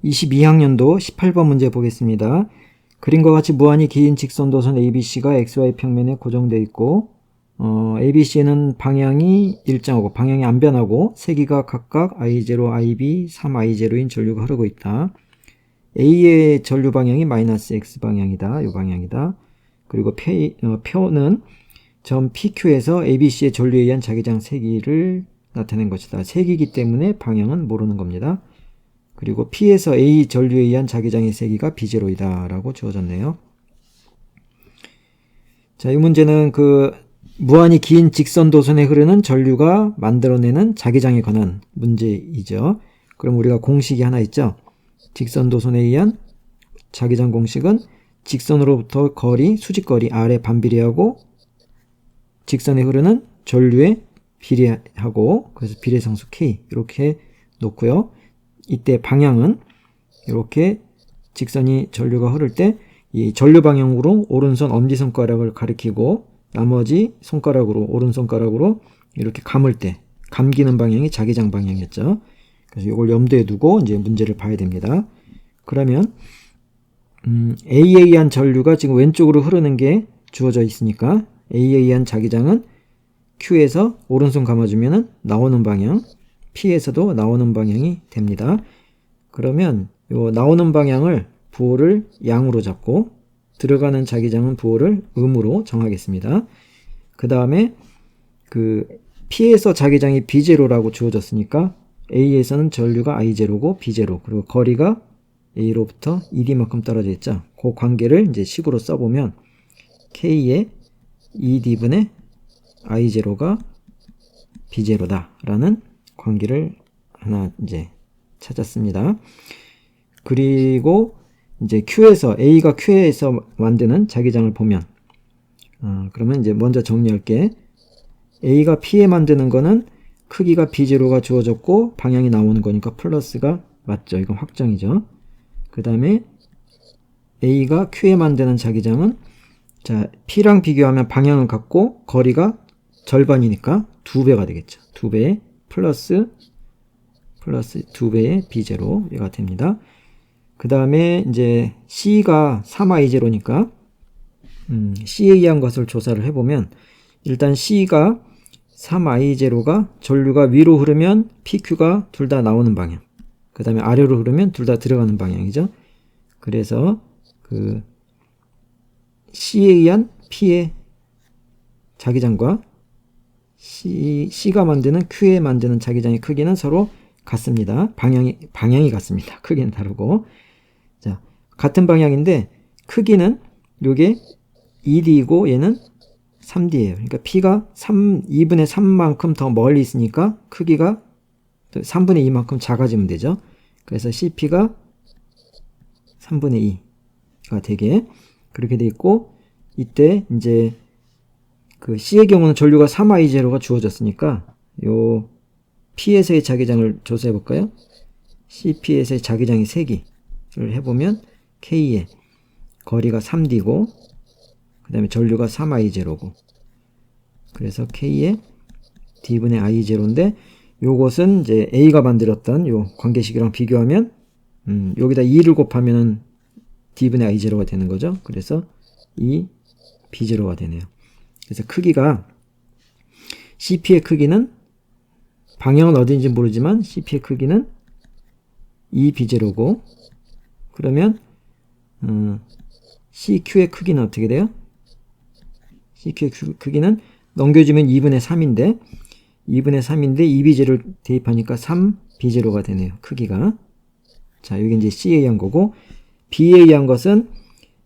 22학년도 18번 문제 보겠습니다. 그림과 같이 무한히 긴 직선도선 ABC가 XY 평면에 고정되어 있고 ABC는 방향이 일정하고 방향이 안 변하고 세기가 각각 I0, IB, 3I0인 전류가 흐르고 있다. A의 전류 방향이 마이너스 X 방향이다. 이 방향이다. 그리고 표는 점 PQ에서 ABC의 전류에 의한 자기장 세기를 나타낸 것이다. 세기이기 때문에 방향은 모르는 겁니다. 그리고 P에서 A 전류에 의한 자기장의 세기가 B0이다 라고 주어졌네요. 자, 이 문제는 무한히 긴 직선도선에 흐르는 전류가 만들어내는 자기장에 관한 문제이죠. 그럼 우리가 공식이 하나 있죠. 직선도선에 의한 자기장 공식은 직선으로부터 거리, 수직거리 R에 반비례하고 직선에 흐르는 전류에 비례하고, 그래서 비례상수 K 이렇게 놓고요. 이때 방향은 이렇게 직선이 전류가 흐를 때 이 전류 방향으로 오른손 엄지손가락을 가리키고 나머지 손가락으로 오른손가락으로 이렇게 감을 때 감기는 방향이 자기장 방향이었죠. 그래서 이걸 염두에 두고 이제 문제를 봐야 됩니다. 그러면 A에 의한 전류가 지금 왼쪽으로 흐르는 게 주어져 있으니까 A에 의한 자기장은 Q에서 오른손 감아주면 나오는 방향, P에서도 나오는 방향이 됩니다. 그러면 요 나오는 방향을 부호를 양으로 잡고 들어가는 자기장은 부호를 음으로 정하겠습니다. 그 다음에 P에서 자기장이 B0라고 주어졌으니까 A에서는 전류가 I0고 B0, 그리고 거리가 A로부터 ED만큼 떨어져 있죠. 그 관계를 이제 식으로 써보면 K의 ED분의 I0가 B0다 라는 관계를 하나 이제 찾았습니다. 그리고 이제 A가 Q에서 만드는 자기장을 보면 그러면 이제 먼저 정리할게. A가 P에 만드는 거는 크기가 B0가 주어졌고 방향이 나오는 거니까 플러스가 맞죠. 이건 확정이죠. 그 다음에 A가 Q에 만드는 자기장은 자, P랑 비교하면 방향을 갖고 거리가 절반이니까 2배가 되겠죠. 2배 플러스 2배의 B0가 됩니다. 그 다음에 이제 C가 3I0니까 C에 의한 것을 조사를 해보면 일단 C가 3I0가 전류가 위로 흐르면 PQ가 둘 다 나오는 방향, 그 다음에 아래로 흐르면 둘 다 들어가는 방향이죠. 그래서 C에 의한 P의 자기장과 C가 만드는 Q에 만드는 자기장의 크기는 서로 같습니다. 방향이 같습니다. 크기는 다르고. 자, 같은 방향인데 크기는 요게 2D이고 얘는 3D예요. 그러니까 P가 2분의 3만큼 더 멀리 있으니까 크기가 3분의 2만큼 작아지면 되죠. 그래서 CP가 3분의 2가 되게 그렇게 돼 있고, 이때 이제 C의 경우는 전류가 3I0가 주어졌으니까 요 P에서의 자기장을 조사해 볼까요? CP에서의 자기장이 세기를 해보면 K의 거리가 3D고 그 다음에 전류가 3I0고 그래서 K의 D분의 I0인데 요것은 이제 A가 만들었던 요 관계식이랑 비교하면 여기다 2를 곱하면 D분의 I0가 되는 거죠. 그래서 이 B0가 되네요. 그래서 크기가 CP의 크기는 방향은 어딘지 모르지만 CP의 크기는 2B0고 그러면 CQ의 크기는 어떻게 돼요? CQ의 크기는 넘겨주면 2분의 3인데 2B0를 대입하니까 3B0가 되네요. 크기가. 자, 여기 이제 C에 의한 거고 B에 의한 것은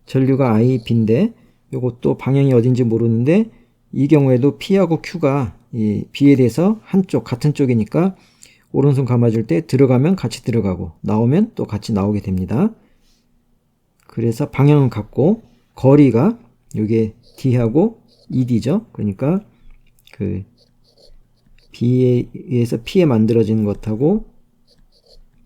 전류가 IB인데 요것도 방향이 어딘지 모르는데 이 경우에도 P하고 Q가 이 B에 대해서 같은 쪽이니까 오른손 감아줄 때 들어가면 같이 들어가고 나오면 또 같이 나오게 됩니다. 그래서 방향은 같고 거리가 요게 D하고 ED죠. 그러니까 B에 의해서 P에 만들어지는 것하고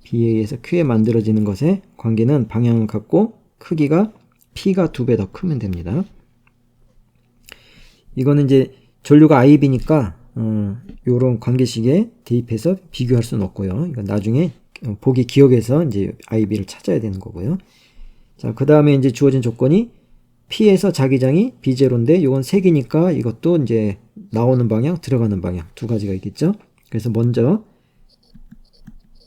B에 의해서 Q에 만들어지는 것의 관계는 방향은 같고 크기가 P가 2배 더 크면 됩니다. 이거는 이제 전류가 IB니까 요런 관계식에 대입해서 비교할 수는 없고요. 이건 나중에 보기 기억에서 이제 IB를 찾아야 되는 거고요. 자, 그 다음에 이제 주어진 조건이 P에서 자기장이 B0인데 이건 색이니까 이것도 이제 나오는 방향, 들어가는 방향 두 가지가 있겠죠. 그래서 먼저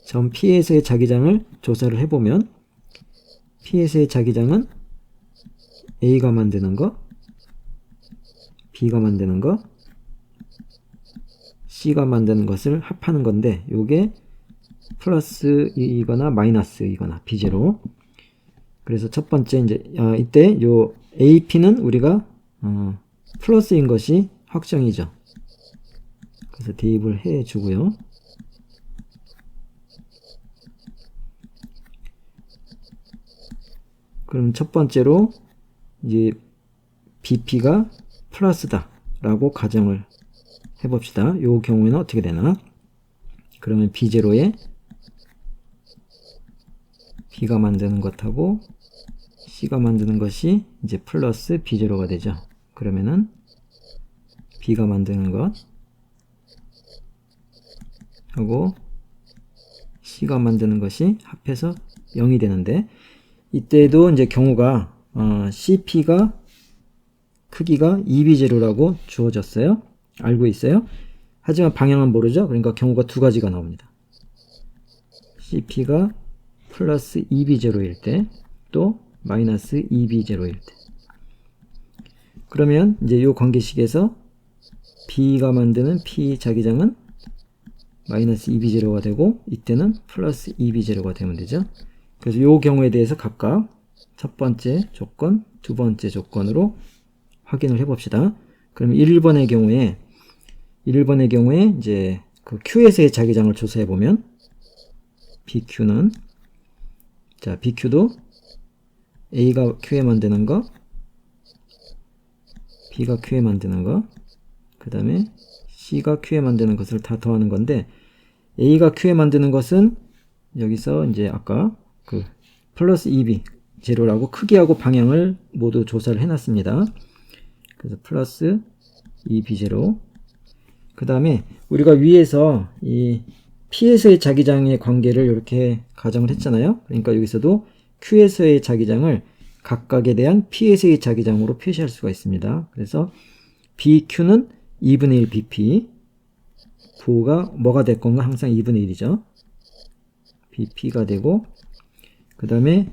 점 P에서의 자기장을 조사를 해보면 P에서의 자기장은 A가 만드는 거, B가 만드는 거, C가 만드는 것을 합하는 건데 요게 플러스이거나 마이너스이거나 B0. 그래서 첫 번째 이제 이때 요 AP는 우리가 플러스인 것이 확정이죠. 그래서 대입을 해 주고요. 그럼 첫 번째로 이제 BP가 플러스다 라고 가정을 해봅시다. 이 경우에는 어떻게 되나? 그러면 B0에 B가 만드는 것하고 C가 만드는 것이 이제 플러스 B0가 되죠. 그러면은 B가 만드는 것 하고 C가 만드는 것이 합해서 0이 되는데 이때도 이제 경우가 CP가 크기가 2B0라고 주어졌어요. 알고 있어요. 하지만 방향은 모르죠. 그러니까 경우가 두 가지가 나옵니다. CP가 플러스 2B0일 때 또 마이너스 2B0일 때. 그러면 이제 이 관계식에서 B가 만드는 P 자기장은 마이너스 2B0가 되고 이때는 플러스 2B0가 되면 되죠. 그래서 이 경우에 대해서 각각 첫 번째 조건, 두 번째 조건으로 확인을 해 봅시다. 그럼 1번의 경우에 이제 그 Q에서의 자기장을 조사해 보면 BQ는 자, BQ도 A가 Q에 만드는 거, B가 Q에 만드는 거, 그 다음에 C가 Q에 만드는 것을 다 더하는 건데 A가 Q에 만드는 것은 여기서 이제 아까 그 플러스 2B 제로라고 크기하고 방향을 모두 조사를 해놨습니다. 그래서 플러스 2B0. 그 다음에 우리가 위에서 이 P에서의 자기장의 관계를 이렇게 가정을 했잖아요. 그러니까 여기서도 Q에서의 자기장을 각각에 대한 P에서의 자기장으로 표시할 수가 있습니다. 그래서 BQ는 2분의 1 BP, 부호가 뭐가 될 건가? 항상 2분의 1이죠. BP가 되고 그 다음에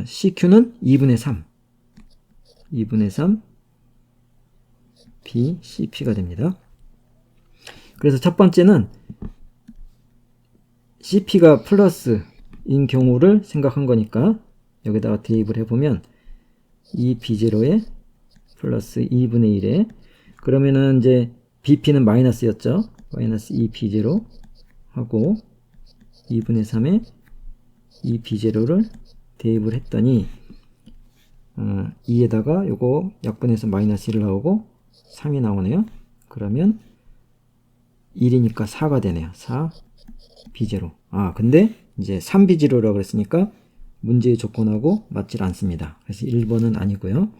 CQ는 2분의 3 BCP가 됩니다. 그래서 첫 번째는 CP가 플러스인 경우를 생각한 거니까 여기다가 대입을 해보면 이 B0에 플러스 2분의 1에 그러면은 이제 BP는 마이너스였죠. 마이너스 2B0 하고 2분의 3에 이 B0를 대입을 했더니 2에다가 요거 약분해서 마이너스 1을 나오고 3이 나오네요. 그러면 1이니까 4가 되네요. 4B0. 근데 이제 3B0라고 그랬으니까 문제의 조건하고 맞질 않습니다. 그래서 1번은 아니고요.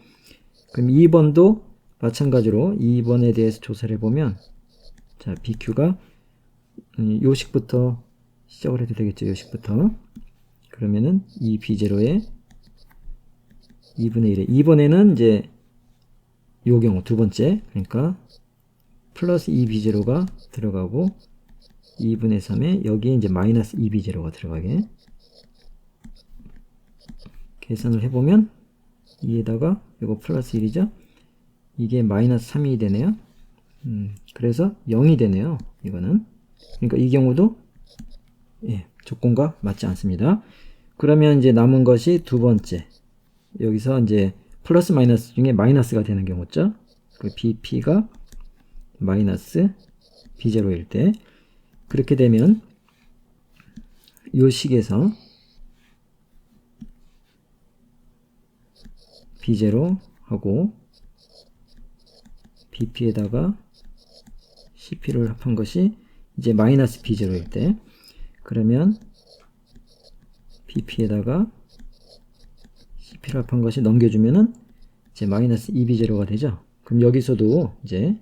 그럼 2번도 마찬가지로 2번에 대해서 조사를 해보면 자, BQ가 요식부터 시작을 해도 되겠죠. 요식부터. 그러면은 이 B0에 2분의 1에 이번에는 이제 요 경우 두 번째 그러니까 플러스 2B0가 들어가고 2분의 3에 여기에 이제 마이너스 2B0가 들어가게 계산을 해보면 2에다가 이거 플러스 1이죠. 이게 마이너스 3이 되네요. 그래서 0이 되네요. 이거는. 그러니까 이 경우도 조건과 맞지 않습니다. 그러면 이제 남은 것이 두 번째. 여기서 이제 플러스 마이너스 중에 마이너스가 되는 경우죠. 그 BP가 마이너스 B0일 때 그렇게 되면 요 식에서 B0 하고 BP에다가 CP를 합한 것이 이제 마이너스 B0일 때 그러면 BP에다가 CP를 합한 것이 넘겨주면은 이제 마이너스 2B0가 되죠. 그럼 여기서도 이제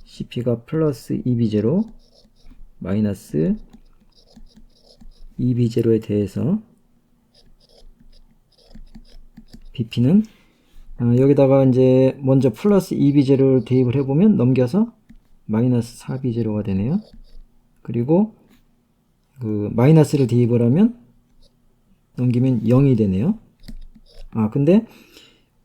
CP가 플러스 2B0 마이너스 2B0에 대해서 BP는 여기다가 이제 먼저 플러스 2B0를 대입을 해보면 넘겨서 마이너스 4B0가 되네요. 그리고 그 마이너스를 대입을 하면 넘기면 0이 되네요. 근데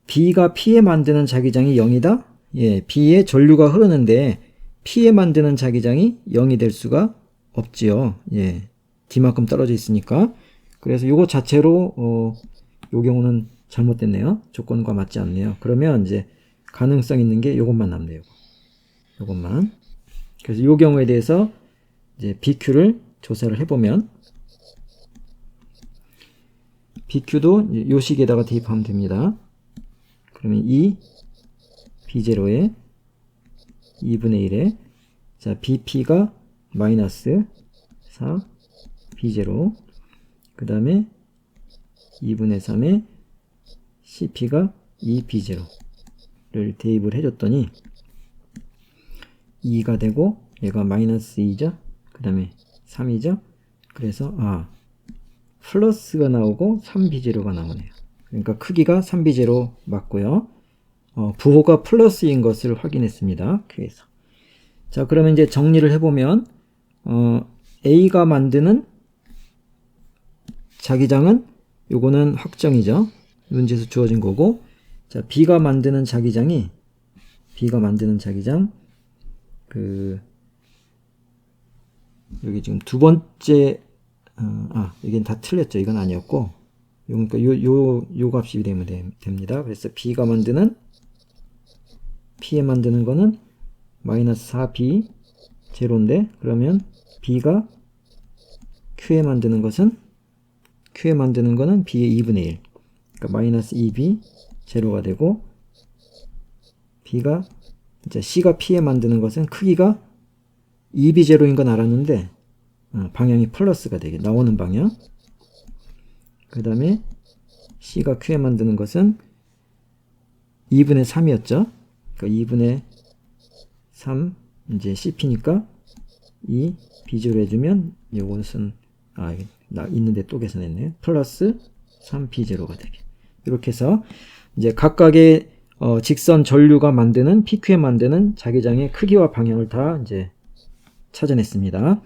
B가 P에 만드는 자기장이 0이다? 예, B에 전류가 흐르는데 P에 만드는 자기장이 0이 될 수가 없지요. 예, D만큼 떨어져 있으니까. 그래서 요거 자체로 요 경우는 잘못됐네요. 조건과 맞지 않네요. 그러면 이제 가능성 있는 게 요것만 남네요. 요것만. 그래서 요 경우에 대해서 이제 BQ를 조사를 해보면 BQ도 요 식에다가 대입하면 됩니다. 그러면 2 B0에 2분의 1에 자 BP가 마이너스 4 B0 그 다음에 2분의 3에 CP가 2B0를 대입을 해줬더니 2가 되고 얘가 마이너스 2죠. 그 다음에 3이죠. 그래서 플러스가 나오고 3B0가 나오네요. 그러니까 크기가 3B0 맞고요. 부호가 플러스인 것을 확인했습니다. 그래서 자 그러면 이제 정리를 해보면 A가 만드는 자기장은 요거는 확정이죠. 문제에서 주어진 거고 자 B가 만드는 자기장 여기 지금 두 번째 여기는 다 틀렸죠. 이건 아니었고 그러니까 요 값이 되면 됩니다. 그래서 B가 만드는 P에 만드는 거는 마이너스 4B 제로인데 그러면 B가 Q에 만드는 거는 B의 2분의 1 그러니까 마이너스 2B 제로가 되고 B가 이제 C가 P에 만드는 것은 크기가 2B 제로인 건 알았는데 방향이 플러스가 되게 나오는 방향 그 다음에 C가 Q에 만드는 것은 2분의 3이었죠. 그러니까 2분의 3 이제 CP니까 2 B0 해주면 요것은 있는데 또 계산했네요. 플러스 3B0가 되게 이렇게 해서 이제 각각의 직선 전류가 만드는 PQ에 만드는 자기장의 크기와 방향을 다 이제 찾아냈습니다.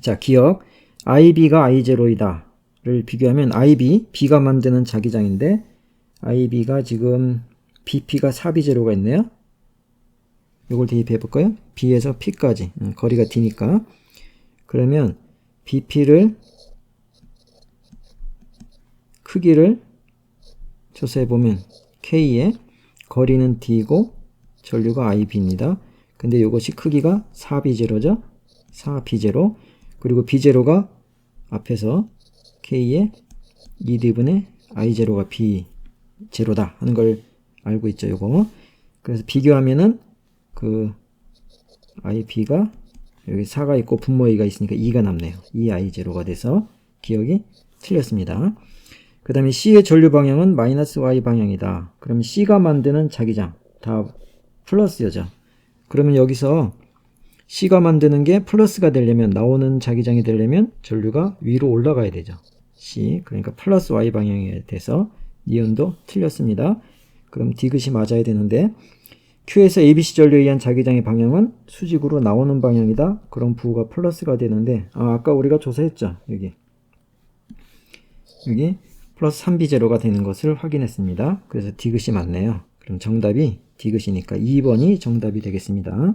자 기억 IB가 I0이다 를 비교하면 IB, B가 만드는 자기장인데 IB가 지금 BP가 4B0가 있네요. 이걸 대입해 볼까요? B에서 P까지 거리가 D니까 그러면 BP를 크기를 조사해 보면 K에 거리는 D고 전류가 IB입니다. 근데 이것이 크기가 4B0죠. 4B0 그리고 B0가 앞에서 K에 2D분의 I0가 B0다 하는 걸 알고 있죠. 요거. 그래서 비교하면은 그 IB가 여기 4가 있고 분모 A가 있으니까 2가 남네요. 2I0가 돼서 기억이 틀렸습니다. 그 다음에 C의 전류 방향은 마이너스 Y 방향이다. 그러면 C가 만드는 자기장 다 플러스여죠. 그러면 여기서 C가 만드는 게 플러스가 되려면 나오는 자기장이 되려면 전류가 위로 올라가야 되죠. C 그러니까 플러스 Y 방향에 대해서 니은도 틀렸습니다. 그럼 디귿이 맞아야 되는데 Q에서 ABC 전류에 의한 자기장의 방향은 수직으로 나오는 방향이다. 그럼 부호가 플러스가 되는데 아까 우리가 조사했죠. 여기 플러스 3B0가 되는 것을 확인했습니다. 그래서 디귿이 맞네요. 그럼 정답이 디귿이니까 2번이 정답이 되겠습니다.